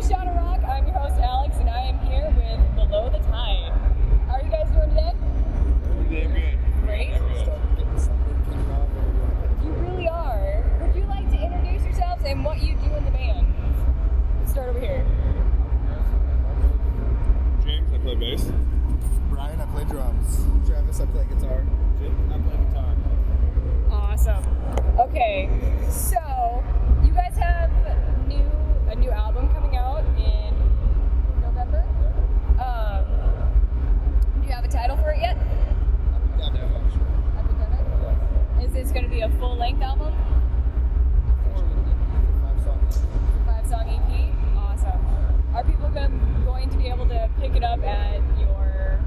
Shot of Rock. I'm your host, Alex, and I am here with Below the Tide. How are you guys doing today? Good. Great. You really are. Would you like to introduce yourselves and what you do in the band? Let's start over here. James, I play bass. Brian, I play drums. Travis, I play guitar. Jim, I play guitar. Awesome. Okay, so you guys have a new album coming out in November. Do you have a title for it yet? Epidemic? Is this going to be a full-length album? 5-song EP? Awesome. Are people going to be able to pick it up at your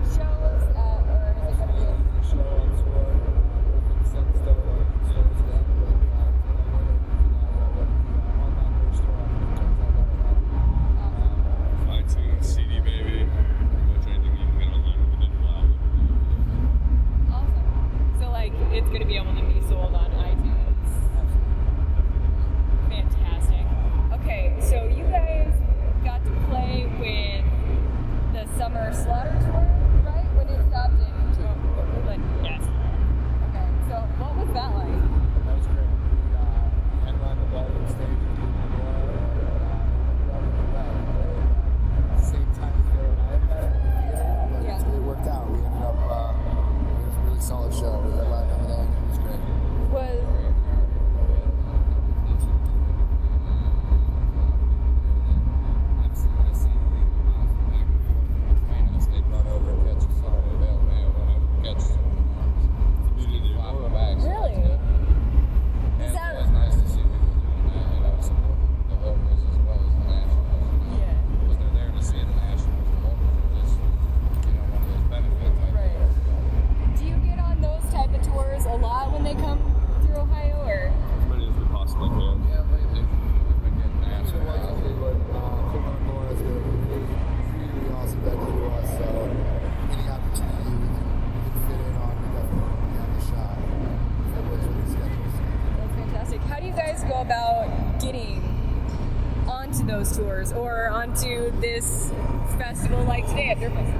shows, or is it going to be Show on tour. iTunes, CD Baby, pretty much anything you can get online with a digital album. awesome? So like it's going to be able to be sold on iTunes. Fantastic. Okay, so you guys got to play with the Summer Slaughter tour, right? When it stopped in Cleveland. Yes. Okay, so what was that like? That was great. We headlined the ballroom stage in same time as Bill and I had met at the theater, but Yeah. it really worked out. We ended up, it was a really solid show. We headlined everything. It was great. Was really? Is that right? Do you get on those type of tours a lot when they come through Ohio, or? As many as we possibly can. Really awesome venue to us, so any opportunity we can fit in on, we definitely have a shot. February's really scheduled. That's fantastic. How do you guys go about getting onto those tours or onto this festival like today at Dirtfest?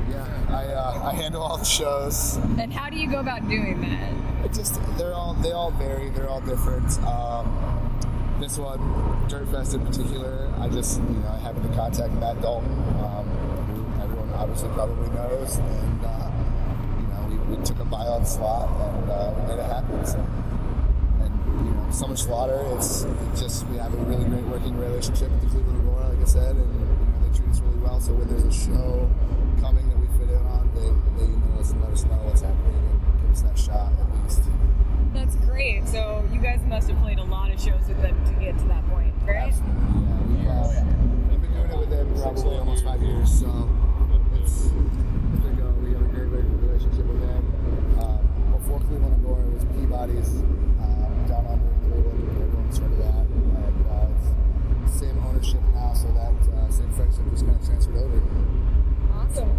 Yeah, I handle all the shows. And how do you go about doing that? It just they all vary. They're all different. This one, Dirtfest in particular, I just I happened to contact Matt Dalton, who everyone obviously probably knows, and we took a buy-on slot and we made it happen. So, and Summer Slaughter, we have a really great working relationship with the Cleveland Aurora, like I said, and they treat us really well. So when there's a show coming that we fit in on, they email us and let us know what's happening and give us that shot at least. That's great. So you guys must have played a lot of shows with them to get to that point, right? Absolutely, yeah. We've been doing it with them probably almost 5 years, so it's there you go. We have a great relationship with them. Before Cleveland Agora, it was Peabody's down under in Cleveland. Everyone started that, and it's same ownership now, so that same friendship just kind of transferred over. Awesome.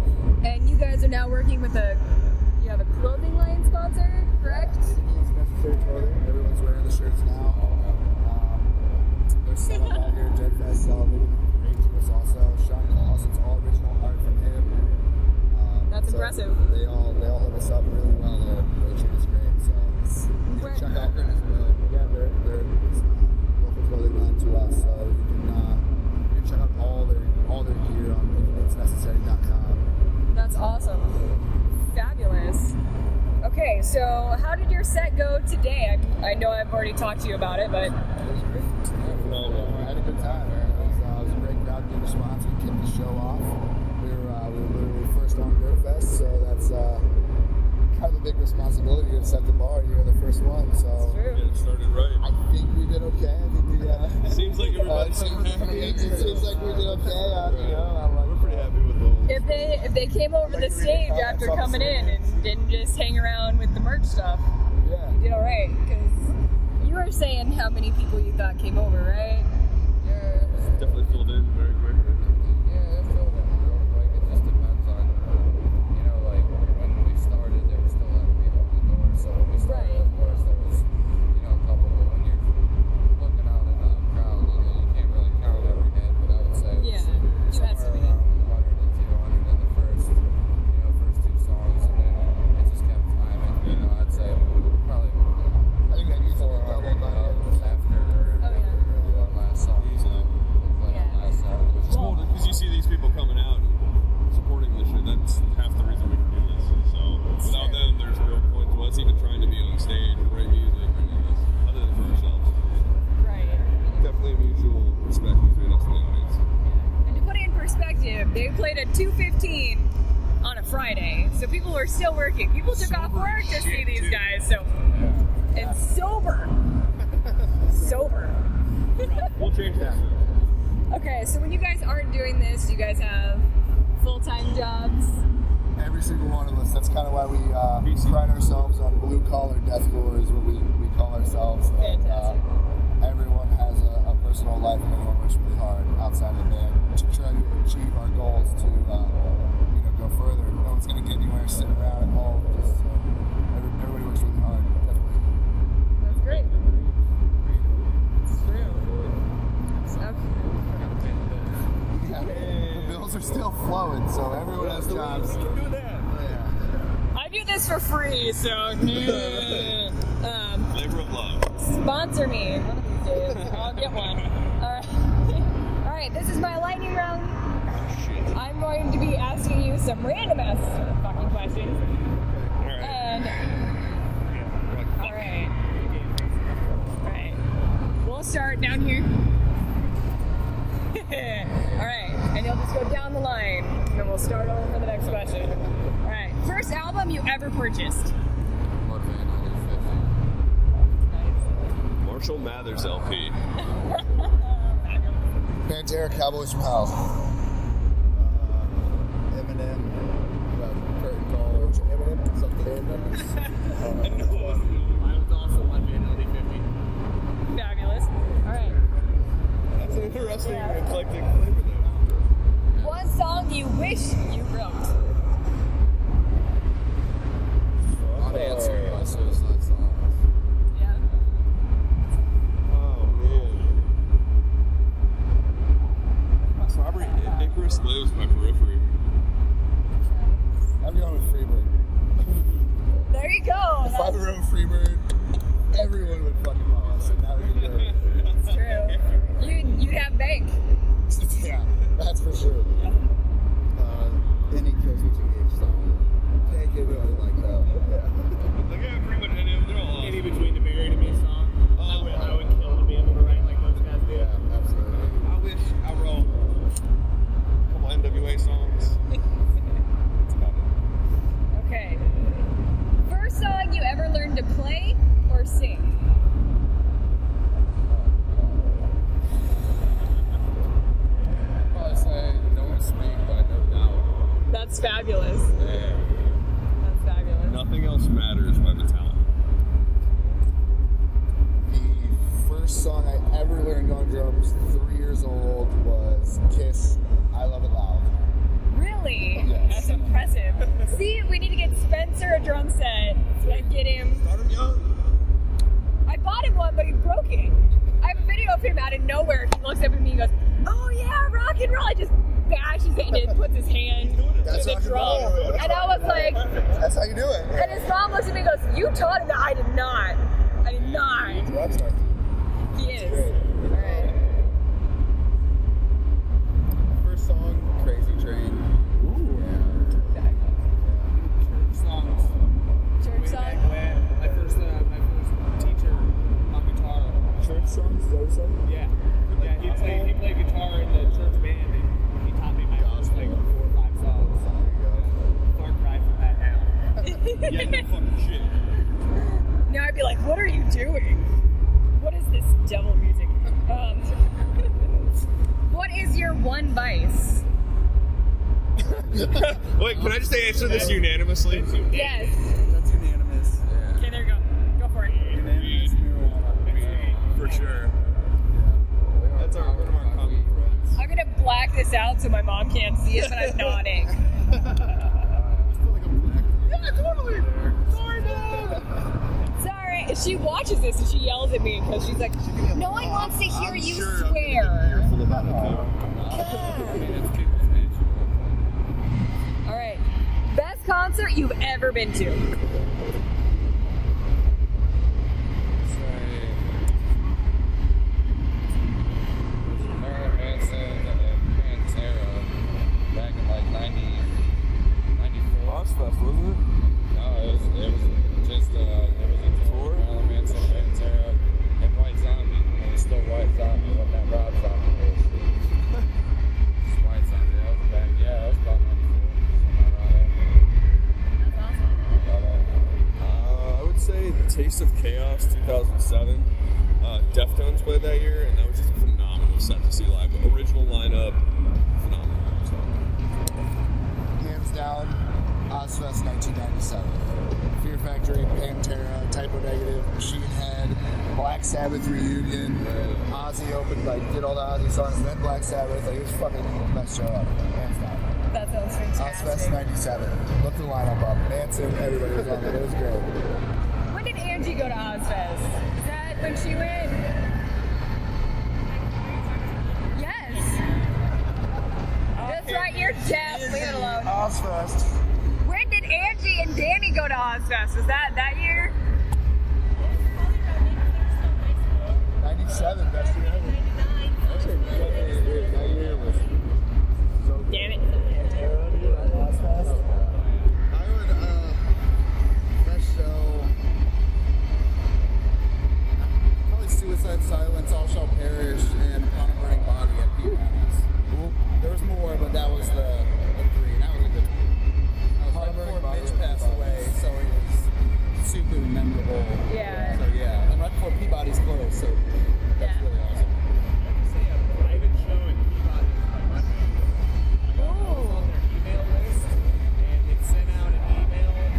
And you guys are now working with you have a clothing line sponsor, correct? It's necessary clothing. Everyone's wearing the shirts now. There's some out here at Dirtfest selling great to us also. Sean Claus, it's all original art from him. That's impressive. They all hit us up really well there. They treat us great. So check out as well. Yeah, they're local clothing line to us. So you can check out all their gear on itsnecessary.com. That's awesome. Fabulous. Okay, so how did your set go today? I know I've already talked to you about it, but It was great. I had a good time. It was a great crowd, good response. We kicked the show off. We were literally first on Dirtfest, so that's kind of a big responsibility to set the bar. You're the first one, so true. Get it started right. I think we did okay. I think we Seems like everybody's it seems like we did okay. We're pretty happy with those. If they came over the stage after coming in and didn't just hang around with the merch stuff, Yeah. you did all right. Because you were saying how many people you thought came over, right? Yeah. Definitely filled in very quickly. Yeah, it filled in real quick. It just depends on, when we started, there was still a lot of people at the door. So when we started, of course, there was, a couple. But when you're looking out in the crowd, you can't really played at 2:15 on a Friday, so people were still working. People took off work to see these guys. So, and sober. We'll change that. Okay, so when you guys aren't doing this, you guys have full-time jobs. Every single one of us. That's kind of why we pride ourselves on blue collar deathcore is what we call ourselves. And everyone has a personal life, and everyone works really hard outside of the band to try to achieve our goals to go further. No one's going to get anywhere sitting around at home. Just everybody works really hard. Definitely. That's great. It's true. Yeah. The bills are still flowing, so everyone has jobs. Do that. I do this for free, so Flavor of love. sponsor me one of these days. I'll get one. All right, this is my lightning round. I'm going to be asking you some random ass fucking questions. And all right. We'll start down here. All right, and you'll just go down the line, and then we'll start over for the next question. All right, first album you ever purchased? Marshall Mathers LP. Pantera, Cowboys from Hell. Eminem, Curtain Call, Eminem, something. I was also one man LD50. Fabulous. All right. That's an interesting eclectic flavor there. One song you wish you wrote. Unanswered by Suicide Songs. Yeah. Oh man. Probably Icarus Lives by Periphery. I'm going with Freebird. There you go. If I wrote Freebird, everyone would fucking love us, and that would be great. That's true. You'd have bank. Yeah, that's for sure. Any Killswitch Engage song. Can't get really like that. Like, yeah, pretty much any of them. They're all Any awesome. between the Buried and Me song. I would kill to be able to write like those guys do. Yeah, absolutely. I wish I wrote a couple NWA songs. That's about it. Okay. First song you ever learned to play or sing? I'd say Don't Speak by No Doubt. That's fabulous. Yeah. That's fabulous. Nothing Else Matters by Metallica. The first song I ever learned on drums, 3 years old, was Kiss, I Love It Loud. Really? Yes. That's impressive. See, we need to get Spencer a drum set and get him. Start 'em young. I bought him one, but he broke it. I have a video of him out of nowhere. He looks up at me and goes, "Oh yeah, rock and roll." I just bashes it and puts his hand That's to the rock and drum. roll. And I was like, That's how you do it. and his mom looks at me and goes, "You taught him that?" I did not. I did not. Rockstar. He is. Great. All right. First song, Crazy Train. Songs. Church Way song. back when. My first teacher on guitar. Church songs, is that what you said? Yeah. Yeah, he played guitar in the church band and he taught me my first like 4 or 5 songs. Far cry from that now. Yeah, no fucking shit. Now I'd be like, "What are you doing? What is this devil music?" What is your one vice? Wait, can I just answer this unanimously? Yes. That's unanimous. Okay, there you go. Go for it. Unanimous marijuana. For sure. That's one of our common friends. I'm gonna black this out so my mom can't see it, but I'm nodding. Yeah, totally. Sorry, Mom. Sorry. She watches this and she yells at me because she's like, "No one wants to hear you swear." Careful about it. All right. Best concert you've ever been to? Marilyn Manson and Pantera back in like 94. Ozfest, wasn't it? No, it was just it was a tour. Marilyn Manson, Pantera, and White Zombie. It was still White Zombie, wasn't that Rob Zombie bullshit. White Zombie, that was back. Yeah, that was 2007. Deftones played that year, and that was just a phenomenal set to see live. The original lineup, phenomenal. So. Hands down, Ozfest 1997. Fear Factory, Pantera, Typo Negative, Machine Head, Black Sabbath reunion. Ozzy opened, did all the Ozzy songs, and then Black Sabbath. It was fucking the best show ever. Hands down. That sounds fantastic. Ozfest 97. Look the lineup up. Manson, everybody was on it. It was great. When did Angie go to Ozfest? Is that when she went? Yes. That's right, you're deaf. Leave it alone. Ozfest. When did Angie and Danny go to Ozfest? Was that year? 97, best year ever. That year was so good. Damn it. Ozfest. I would, best show, probably Suicide Silence, All Shall Perish, and On a Burning Body at Peabody's. There was more, but that was the three. That was a good one. Right before Mitch passed away, so it was super memorable. Yeah. So yeah, and right before Peabody's closed, so that's Yeah. really awesome. Say a private show in Peabody by Monday. I was on their email list, and they sent out an email and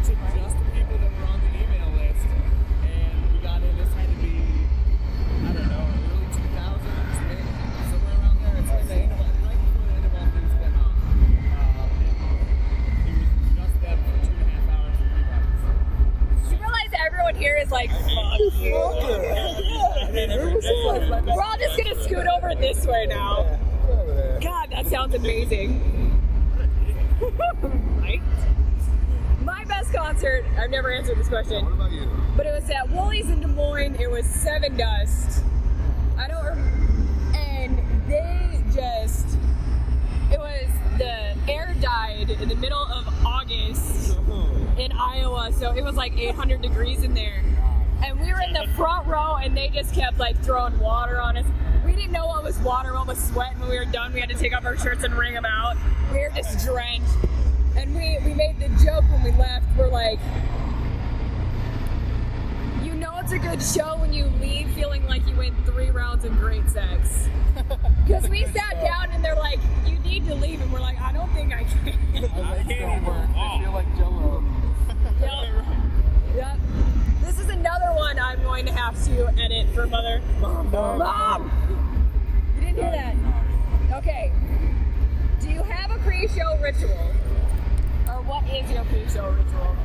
to just the people that were on the email list, and we got in. This had to be, I don't know, early 2000s, maybe, somewhere around there. It's like the end of, right before the end of all things came out. It was just them for 2.5 hours in Peabody's. You realize everyone here is like, fuck you. We're all just gonna scoot over this way now. Over there. God, that sounds amazing. Right? My best concert, I've never answered this question, What about you? but it was at Woolies in Des Moines. It was Seven Dust. I don't remember. And they just, it was, the air died in the middle of August in Iowa, so it was like 800 degrees in there. And we were in the front row, and they just kept throwing water on us. We didn't know what was water, what was sweat. And when we were done, we had to take off our shirts and wring them out. We were just drenched. And we made the joke when we left. We're like, you know it's a good show when you leave feeling like you went 3 rounds of great sex. Because we sat down and they're like, you need to leave. And we're like, I don't think I can. I feel like Jello. Yep. This is another one I'm going to have to edit for Mother. Mom! You didn't hear that? Okay. Do you have a pre-show ritual? Or what is your pre-show ritual?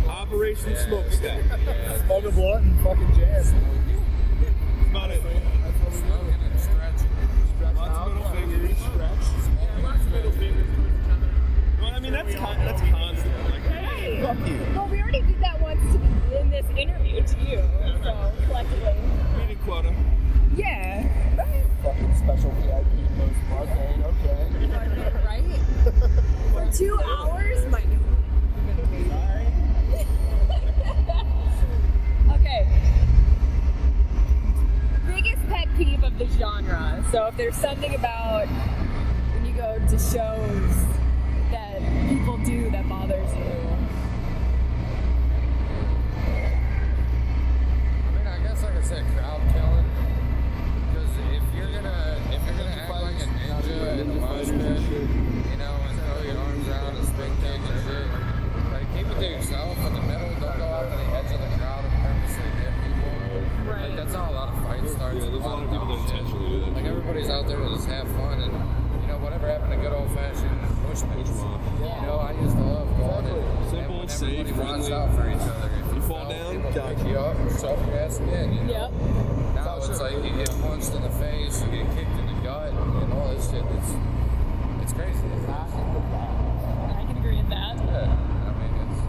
Operation Smokestack. Smoke a blunt and fucking jam. That's about it. That's what we do. Smoking and stretching. Lots of middle fingers. Well, I mean, that's constant. Like, hey, fuck you. Well, we already did that once in this interview to you, so collectively. Meeting quota. Yeah. Fucking special VIP post birthday, okay. Right? For 2 hours? My God. Okay. Biggest pet peeve of the genre. So if there's something about when you go to shows that people do that bothers you. I mean, I guess I could say crowd killing. Because if you're gonna act like a ninja in the mosh pit, you know, and throw your arms around and spin kick and shit, keep it to yourself in the middle. Don't go out to the edge of the crowd and purposely hit people. Right. That's how a lot of fights start. Yeah, there's a lot of people that intentionally do that. Like everybody's out there to just have fun and, you know, whatever happened to good old fashioned push moves. You know, I used to love going and Simple, when safe, everybody watched friendly. out for each other. If You fall fell, down, people got pick you up and shove your ass again. You know? Yep. Now it's like you get punched in the face, you get kicked in the gut, and all this shit. It's crazy. I can agree with that. Yeah, I mean, it's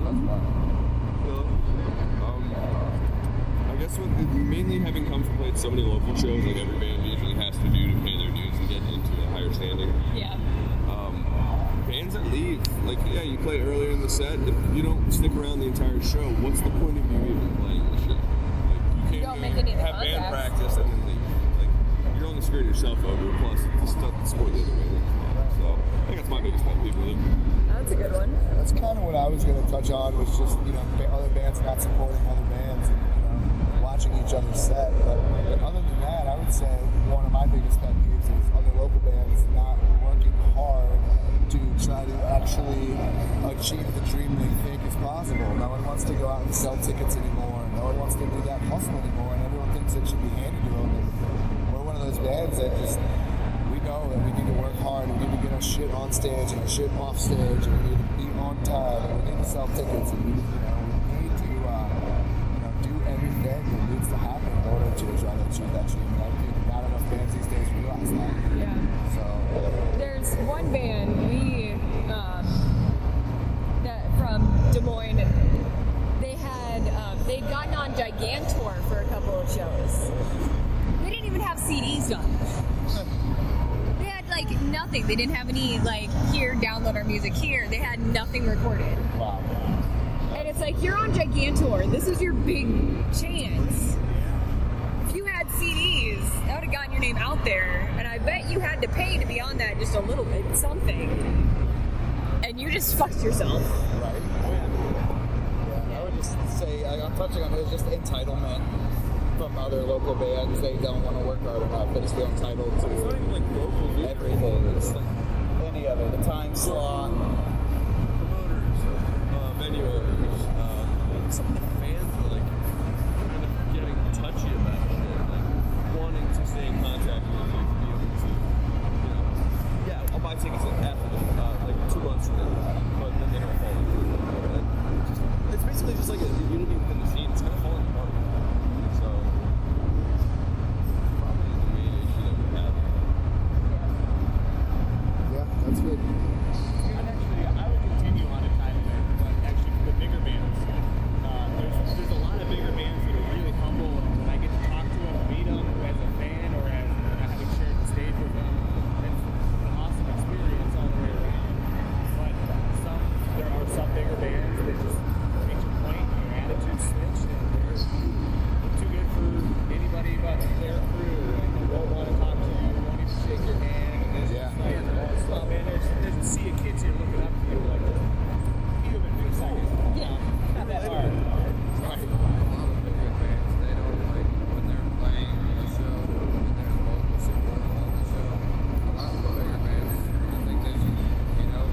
that's fun. I guess mainly having come from played so many local shows, like every band usually has to do to pay their dues and get into a higher standing. Yeah. Bands that leave, like, yeah, you play earlier in the set. If you don't stick around the entire show, what's the point of you even playing the show? Like, you don't can't make any of the have band contacts. practice and then leave. Like, you're only screwing yourself over. Plus, it's tough to support the other band. So, I think that's my biggest pet peeve, really. That's a good one. That's kind of what I was going to touch on, was just, other bands not supporting other bands and, watching each other set. But other than that, I would say one of my biggest pet peeves is other local bands not working hard to try to actually achieve the dream they think is possible. No one wants to go out and sell tickets anymore. No one wants to do that hustle anymore, and everyone thinks it should be handed to them. And we're one of those bands that just, we know that we need to work hard, we need to get our shit on stage and our shit off stage, and we need to be on time, and we need to sell tickets, and we need to do everything that needs to happen in order to try to achieve that dream. And I think not enough bands these days realize that. Yeah. So there's one band that from Des Moines. They'd gotten on Gigantor for a couple of shows. They didn't even have CDs done. They had nothing. They didn't have any here, download our music here. They had nothing recorded. wow. And it's you're on Gigantor. This is your big chance. If you had CDs, that would have gotten your name out there. And I bet you had to pay to be on that just a little bit, something. And you just fucked yourself. Right. Yeah, I would just say, I'm touching on it, it's just entitlement from other local bands. They don't want to work hard enough. They just feel entitled to It's not even like local everything. It's like Any of it. The time slot. promoters, venue owners, some of the fans are kind of getting touchy about shit, wanting to stay in contact with you, to be able to, yeah, I'll buy tickets after 2 months from now, but then they don't fall through. And it's basically just like a unity within the scene. It's kind of falling apart. So, probably the main issue that we have. Yeah, that's good. And actually, I would continue on a kind of it, but actually for the bigger bands, there's a lot of bigger bands that are really humble, and when I get to talk to them, meet them as a fan or as having shared the stage with them, it's an awesome experience all the way around. But there are some bigger bands that just make your point, your attitude switch, and they're too good for anybody but their crew, and they won't want to talk to you, won't even shake your hand, and it's just oh man, there's a sea of kids here looking up to you, human for a second. Yeah. Not that hard. A lot of bigger bands, they don't like when they're playing the show, when there's local support on the show. A lot of the bigger bands, I think they should,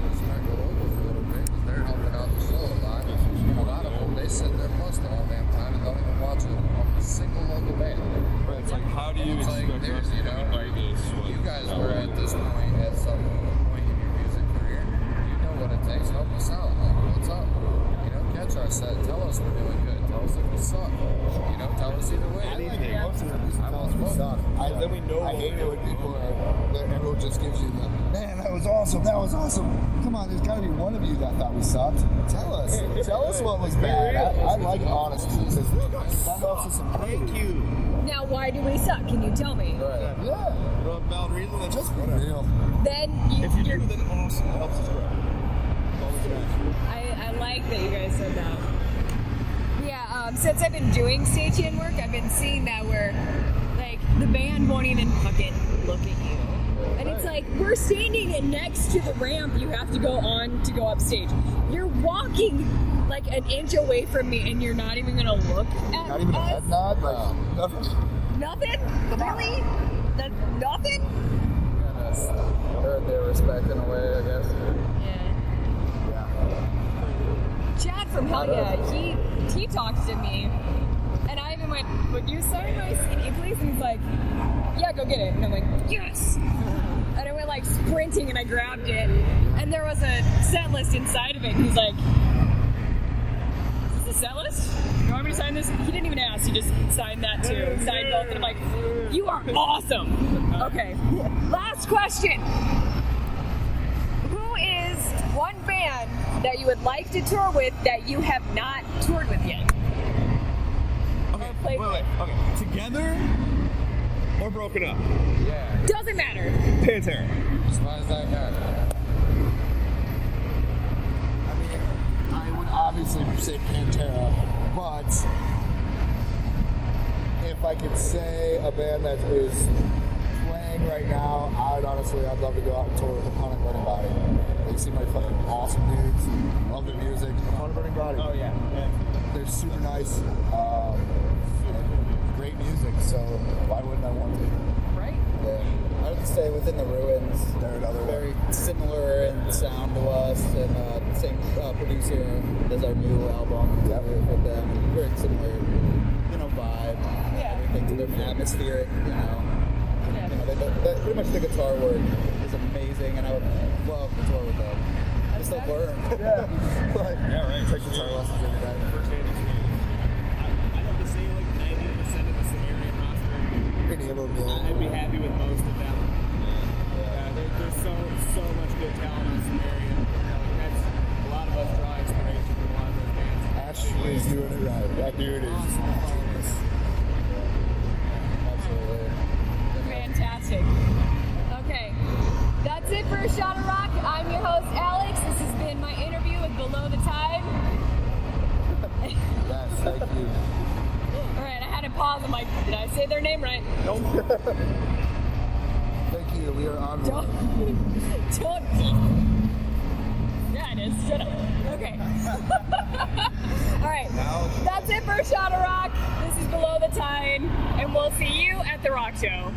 respect the locals a little bit, because they're helping out the show a lot. A lot of them, they sit there plus the whole damn time and don't even watch a single local band. Right, it's how do you It's expect us to do this? you guys were at this point at some point in your music career. You know what it takes. Help us out. What's up? Catch our set. Tell us we're doing good. Tell us if we suck. Tell us either way. Anything. Most of them used to tell us we suck. Then we know I what hate we're it when doing. people everyone just gives you the, man, that was awesome. Come on, there's got to be one of you that thought we sucked. Tell us what was bad. I like honesty, because that helps us improve. Thank you. Now, why do we suck? Can you tell me? Right. Yeah, You don't have a valid reason, then just be real. Then if you you're do, then awesome. It helps us grow. That's all we can ask for. I like that you guys said that. Yeah, since I've been doing stagehand work, I've been seeing that where, the band won't even fucking look at you. And it's we're standing next to the ramp you have to go on to go upstage. You're walking an inch away from me and you're not even gonna look at Not even a us? head nod, nothing. Nothing? Really? Nothing? Earn their respect in a way, I guess. Yeah. Yeah. Chad from Hell Yeah, he talked to me, and I even went, "Would you sign my CD, please?" And he's like, "Yeah, go get it." And I'm like, "Yes!" And I went sprinting, and I grabbed it, and there was a set list inside of it. And he's like, "Is this a set list? You want me to sign this?" He didn't even ask. He just signed that too. Signed both, and I'm like, "You are awesome." Okay. Last question. Who is one band that you would like to tour with that you have not toured with yet? Okay, wait. Okay, together or broken up? Yeah. Doesn't matter. Pantera. Just why is that guy? I mean, I would obviously say Pantera, but if I could say a band that is playing playing right now, I'd love to go out and tour with Upon and Burning Body. They seem like fucking awesome dudes. Love their music. Upon and Burning Body. Oh yeah. They're super nice. Great music, so why wouldn't I want to? Right? Yeah. I would say Within the Ruins. They're another Very one. similar in sound to us, and same producer as our new album. Yep. With them, very similar, vibe. Yeah. Everything to them, atmospheric. Pretty much the guitar work is amazing, and I would love to tour with them. Just the worm. Yeah. Right. Take guitar lessons every day. Firsthand experience. I'd have to say like 90% of the Sumerian roster. Pretty able to do I'd be happy with most of them. There's so much good talent in Sumerian. That's a lot of us draw inspiration from a lot of those bands. Ash is doing it right. That dude is genius. Absolutely. Fantastic. Okay, that's it for A Shot of Rock. I'm your host, Alex. This has been my interview with Below the Tide. Yes, thank you. All right, I had to pause. I'm like, did I say their name right? Thank you. We are on. Don't. Yeah, it is. Shut up. Okay. All right. That's it for A Shot of Rock. This is Below the Tide, and we'll see you at the rock show.